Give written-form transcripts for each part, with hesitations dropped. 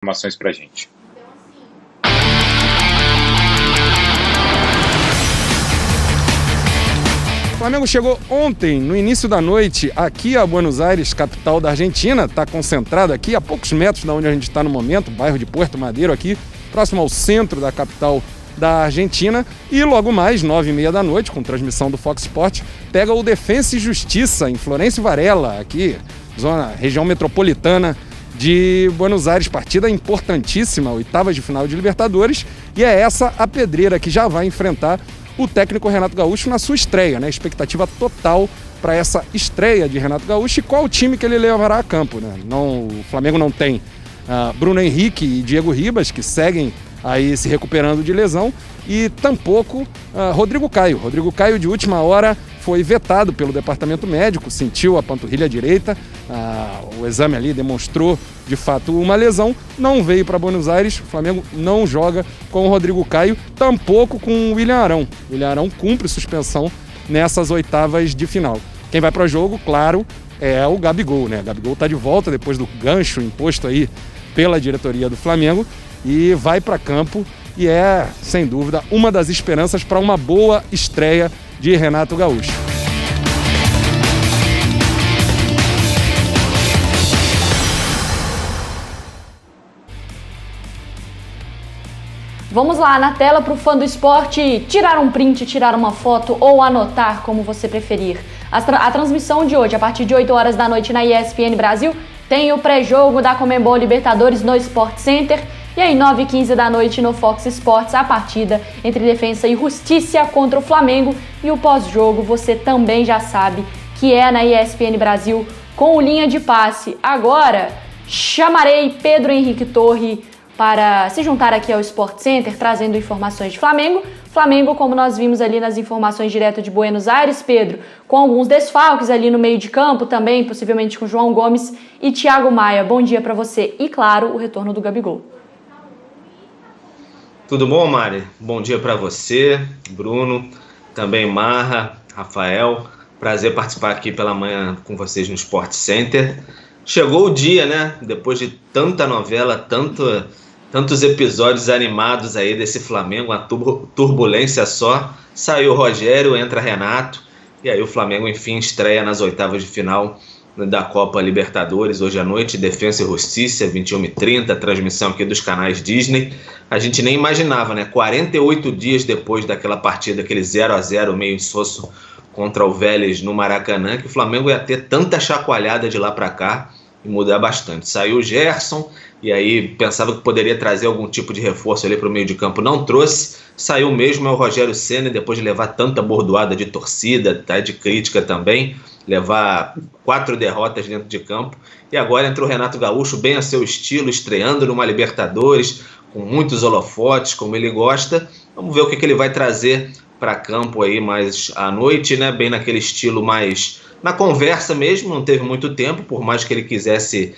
informações para a gente. O Flamengo chegou ontem, no início da noite, aqui a Buenos Aires, capital da Argentina. Está concentrado aqui a poucos metros de onde a gente está no momento, bairro de Puerto Madeiro, aqui próximo ao centro da capital da Argentina. E logo mais, 9h30 da noite, com transmissão do Fox Sports, pega o Defensa e Justiça em Florencio Varela, aqui, região metropolitana de Buenos Aires. Partida importantíssima, oitavas de final de Libertadores. E é essa a pedreira que já vai enfrentar o técnico Renato Gaúcho na sua estreia, né? Expectativa total para essa estreia de Renato Gaúcho. E qual o time que ele levará a campo, né? O Flamengo não tem Bruno Henrique e Diego Ribas, que seguem aí se recuperando de lesão, e tampouco Rodrigo Caio. Rodrigo Caio, de última hora, foi vetado pelo departamento médico, sentiu a panturrilha direita, o exame ali demonstrou de fato uma lesão, não veio para Buenos Aires. O Flamengo não joga com o Rodrigo Caio, tampouco com o William Arão. O William Arão cumpre suspensão nessas oitavas de final. Quem vai para o jogo, claro, é o Gabigol, né? O Gabigol está de volta depois do gancho imposto aí pela diretoria do Flamengo e vai para campo, e é, sem dúvida, uma das esperanças para uma boa estreia de Renato Gaúcho. Vamos lá, na tela para o fã do esporte tirar um print, tirar uma foto ou anotar, como você preferir. A transmissão de hoje, a partir de 8 horas da noite na ESPN Brasil, tem o pré-jogo da Conmebol Libertadores no Sport Center. E aí, 9h15 da noite no Fox Sports, a partida entre Defensa e Justiça contra o Flamengo. E o pós-jogo, você também já sabe que é na ESPN Brasil com o Linha de Passe. Agora, chamarei Pedro Henrique Torre para se juntar aqui ao Sport Center, trazendo informações de Flamengo. Flamengo, como nós vimos ali nas informações direto de Buenos Aires, Pedro, com alguns desfalques ali no meio de campo também, possivelmente com João Gomes e Thiago Maia. Bom dia para você e, claro, o retorno do Gabigol. Tudo bom, Mari? Bom dia para você, Bruno, também Marra, Rafael. Prazer participar aqui pela manhã com vocês no Sport Center. Chegou o dia, né? Depois de tanta novela, tantos episódios animados aí desse Flamengo, uma turbulência só. Saiu o Rogério, entra Renato, e aí o Flamengo, enfim, estreia nas oitavas de final da Copa Libertadores hoje à noite. Defensa e Justiça, 21h30, transmissão aqui dos canais Disney. A gente nem imaginava, né? 48 dias depois daquela partida, aquele 0x0 meio insosso contra o Vélez no Maracanã, que o Flamengo ia ter tanta chacoalhada de lá para cá e mudar bastante. Saiu o Gerson, e aí pensava que poderia trazer algum tipo de reforço ali para o meio de campo, não trouxe. Saiu mesmo é o Rogério Ceni, depois de levar tanta bordoada de torcida, tá, de crítica também, levar 4 derrotas dentro de campo. E agora entrou o Renato Gaúcho, bem a seu estilo, estreando numa Libertadores, com muitos holofotes, como ele gosta. Vamos ver o que ele vai trazer para campo aí mais à noite, né? Bem naquele estilo mais na conversa mesmo. Não teve muito tempo, por mais que ele quisesse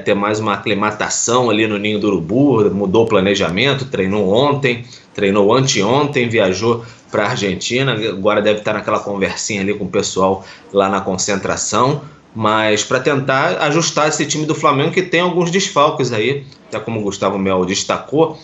ter mais uma aclimatação ali no Ninho do Urubu, mudou o planejamento, treinou ontem, treinou anteontem, viajou para a Argentina, agora deve estar naquela conversinha ali com o pessoal lá na concentração, mas para tentar ajustar esse time do Flamengo, que tem alguns desfalques aí, até como o Gustavo Mel destacou.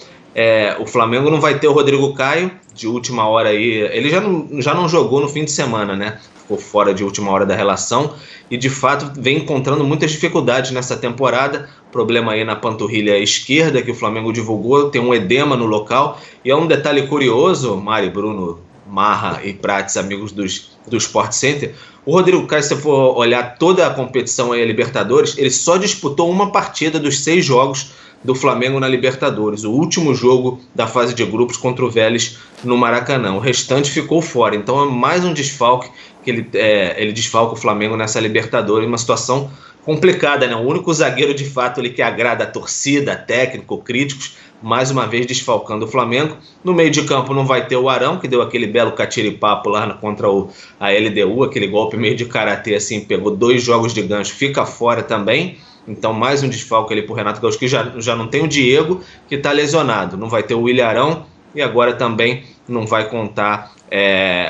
O Flamengo não vai ter o Rodrigo Caio, de última hora aí, ele já não jogou no fim de semana, né? Ficou fora de última hora da relação e de fato vem encontrando muitas dificuldades nessa temporada. Problema aí na panturrilha esquerda que o Flamengo divulgou, tem um edema no local. E é um detalhe curioso, Mari, Bruno, Marra e Prates, amigos do Sport Center. O Rodrigo Caio, se você for olhar toda a competição aí, a Libertadores, ele só disputou uma partida dos 6 jogos do Flamengo na Libertadores, o último jogo da fase de grupos contra o Vélez no Maracanã. O restante ficou fora, então é mais um desfalque que ele desfalca o Flamengo nessa Libertadores, uma situação complicada, né? O único zagueiro de fato ali que agrada a torcida, técnico, críticos, mais uma vez desfalcando o Flamengo. No meio de campo não vai ter o Arão, que deu aquele belo catiripapo lá contra a LDU, aquele golpe meio de karatê assim, pegou 2 jogos de gancho, fica fora também. Então mais um desfalque ali pro Renato Gaúcho, que já não tem o Diego, que está lesionado. Não vai ter o William Arão e agora também não vai contar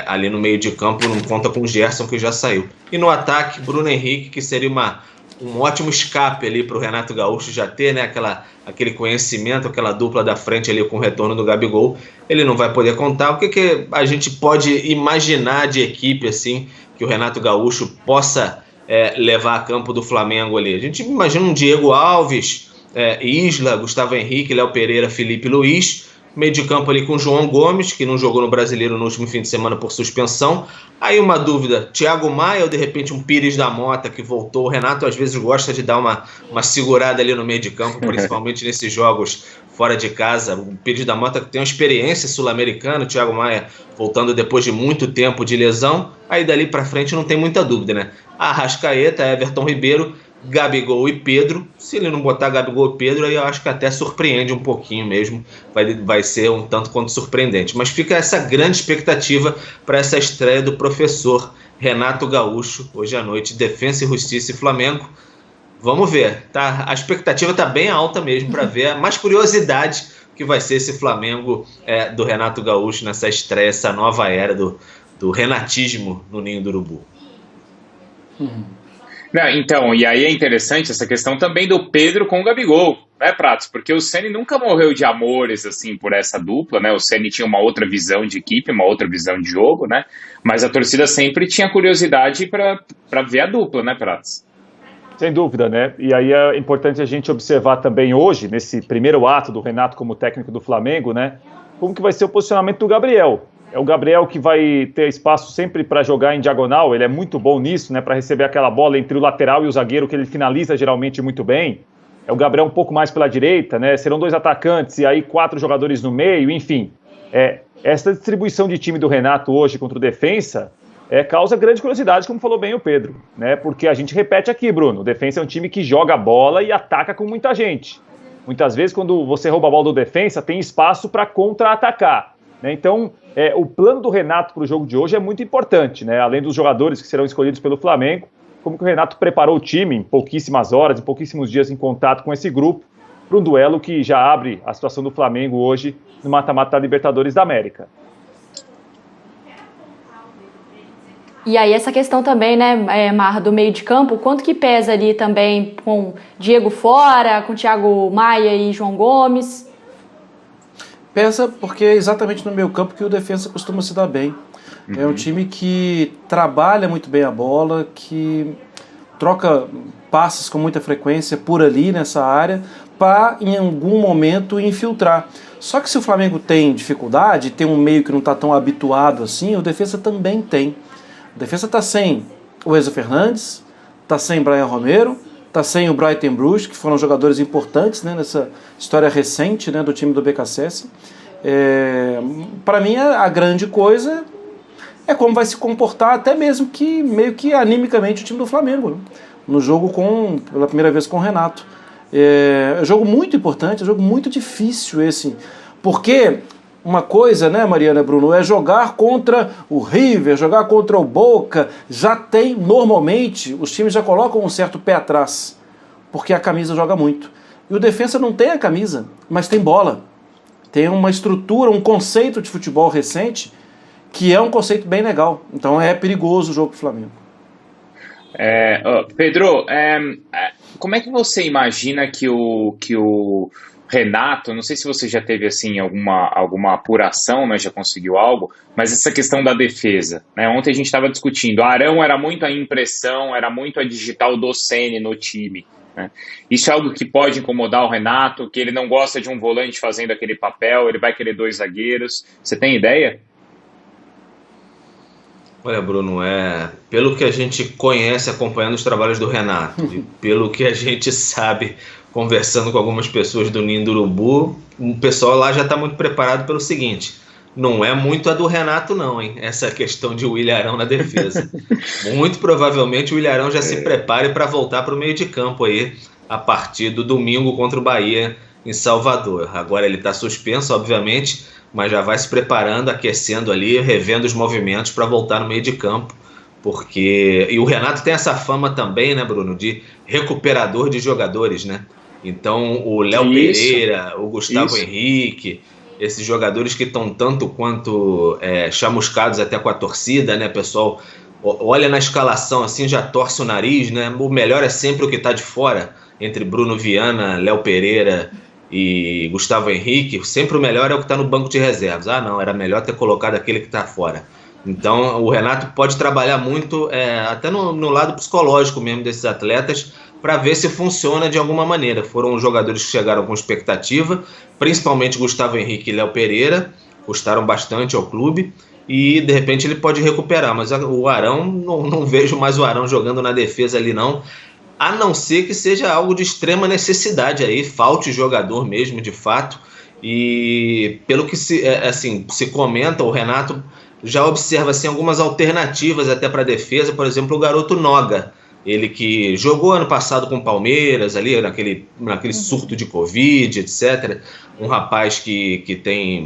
ali no meio de campo, não conta com o Gerson, que já saiu. E no ataque, Bruno Henrique, que seria uma um ótimo escape ali para o Renato Gaúcho já ter, né, aquele conhecimento, aquela dupla da frente ali com o retorno do Gabigol. Ele não vai poder contar. O que a gente pode imaginar de equipe assim que o Renato Gaúcho possa levar a campo do Flamengo ali? A gente imagina um Diego Alves, Isla, Gustavo Henrique, Léo Pereira, Felipe Luiz. Meio de campo ali com o João Gomes, que não jogou no Brasileiro no último fim de semana por suspensão. Aí uma dúvida, Thiago Maia ou de repente um Pires da Mota que voltou? O Renato às vezes gosta de dar uma segurada ali no meio de campo, principalmente nesses jogos fora de casa. O Pires da Mota tem uma experiência sul-americana, o Thiago Maia voltando depois de muito tempo de lesão. Aí dali pra frente não tem muita dúvida, né? Arrascaeta, Everton Ribeiro, Gabigol e Pedro. Se ele não botar Gabigol e Pedro, aí eu acho que até surpreende um pouquinho mesmo, vai ser um tanto quanto surpreendente, mas fica essa grande expectativa para essa estreia do professor Renato Gaúcho hoje à noite, Defensa e Justiça e Flamengo. Vamos ver, tá? A expectativa tá bem alta mesmo para ver, mais curiosidade que vai ser esse Flamengo do Renato Gaúcho nessa estreia, essa nova era do renatismo no Ninho do Urubu. Não, então, e aí é interessante essa questão também do Pedro com o Gabigol, né, Pratos? Porque o Ceni nunca morreu de amores, assim, por essa dupla, né? O Ceni tinha uma outra visão de equipe, uma outra visão de jogo, né? Mas a torcida sempre tinha curiosidade para ver a dupla, né, Pratos? Sem dúvida, né? E aí é importante a gente observar também hoje, nesse primeiro ato do Renato como técnico do Flamengo, né? Como que vai ser o posicionamento do Gabriel. É o Gabriel que vai ter espaço sempre para jogar em diagonal, ele é muito bom nisso, né, para receber aquela bola entre o lateral e o zagueiro, que ele finaliza geralmente muito bem. É o Gabriel um pouco mais pela direita, né, serão 2 atacantes e aí 4 jogadores no meio, enfim. Essa distribuição de time do Renato hoje contra o Defensa causa grande curiosidade, como falou bem o Pedro, né, porque a gente repete aqui, Bruno, o Defensa é um time que joga a bola e ataca com muita gente. Muitas vezes, quando você rouba a bola do Defensa, tem espaço para contra-atacar. Então, o plano do Renato para o jogo de hoje é muito importante, né? Além dos jogadores que serão escolhidos pelo Flamengo, como que o Renato preparou o time em pouquíssimas horas, em pouquíssimos dias em contato com esse grupo, para um duelo que já abre a situação do Flamengo hoje no mata-mata da Libertadores da América. E aí essa questão também, né, Marra, do meio de campo, quanto que pesa ali também com Diego fora, com Thiago Maia e João Gomes? Pesa porque é exatamente no meio campo que o Defensa costuma se dar bem. É um time que trabalha muito bem a bola, que troca passes com muita frequência por ali nessa área para em algum momento infiltrar. Só que se o Flamengo tem dificuldade, tem um meio que não está tão habituado assim, o Defensa também tem. O Defensa está sem o Enzo Fernandes, está sem Brian Romero, está sem o Brighton Bruce, que foram jogadores importantes, né, nessa história recente, né, do time do BKSS. Para mim, a grande coisa é como vai se comportar, até mesmo que meio que animicamente, o time do Flamengo, né, no jogo pela primeira vez com o Renato. É um jogo muito importante, é um jogo muito difícil esse, porque uma coisa, né, Mariana, Bruno, é jogar contra o River, jogar contra o Boca, já tem, normalmente, os times já colocam um certo pé atrás, porque a camisa joga muito. E o Defensa não tem a camisa, mas tem bola. Tem uma estrutura, um conceito de futebol recente, que é um conceito bem legal. Então é perigoso o jogo pro Flamengo. Pedro, como é que você imagina que o Renato, não sei se você já teve assim alguma apuração, né, já conseguiu algo, mas essa questão da defesa, né? Ontem a gente estava discutindo, Arão era muito a impressão, era muito a digital do Ceni no time, né? Isso é algo que pode incomodar o Renato, que ele não gosta de um volante fazendo aquele papel, ele vai querer 2 zagueiros, você tem ideia? Olha, Bruno, pelo que a gente conhece acompanhando os trabalhos do Renato e pelo que a gente sabe conversando com algumas pessoas do Ninho do Urubu, o pessoal lá já está muito preparado pelo seguinte: não é muito a do Renato não, hein? Essa questão de Willian Arão na defesa. Muito provavelmente o Willian Arão já se prepare para voltar para o meio de campo aí a partir do domingo contra o Bahia em Salvador. Agora ele está suspenso, obviamente, mas já vai se preparando, aquecendo ali, revendo os movimentos para voltar no meio de campo. E o Renato tem essa fama também, né, Bruno, de recuperador de jogadores, né? Então o Léo Pereira, o Gustavo Henrique, esses jogadores que estão tanto quanto chamuscados até com a torcida, né? O pessoal olha na escalação assim, já torce o nariz, né? O melhor é sempre o que está de fora, entre Bruno Viana, Léo Pereira e Gustavo Henrique. Sempre o melhor é o que está no banco de reservas. Ah, não, era melhor ter colocado aquele que está fora. Então o Renato pode trabalhar muito, até no lado psicológico mesmo desses atletas, para ver se funciona de alguma maneira. Foram jogadores que chegaram com expectativa, principalmente Gustavo Henrique e Léo Pereira, custaram bastante ao clube, e de repente ele pode recuperar, mas o Arão, não vejo mais o Arão jogando na defesa ali não, a não ser que seja algo de extrema necessidade aí, falte jogador mesmo de fato, e pelo que se comenta, o Renato já observa assim, algumas alternativas até para a defesa, por exemplo o garoto Noga, ele que jogou ano passado com o Palmeiras, ali naquele surto de Covid, etc. Um rapaz que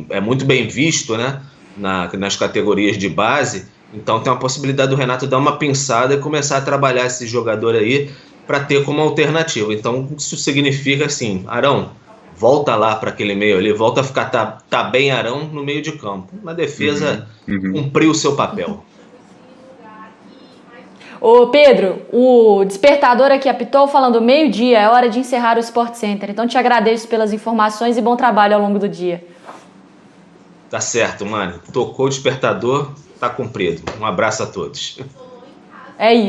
é muito bem visto, né, nas categorias de base. Então tem uma possibilidade do Renato dar uma pinçada e começar a trabalhar esse jogador aí para ter como alternativa. Então isso significa assim, Arão, volta lá para aquele meio ali, volta a ficar tá bem Arão no meio de campo. Na defesa, cumpriu o seu papel. Ô Pedro, o despertador aqui apitou falando meio-dia, é hora de encerrar o Sport Center. Então te agradeço pelas informações e bom trabalho ao longo do dia. Tá certo, mano. Tocou o despertador, tá cumprido. Um abraço a todos. É isso.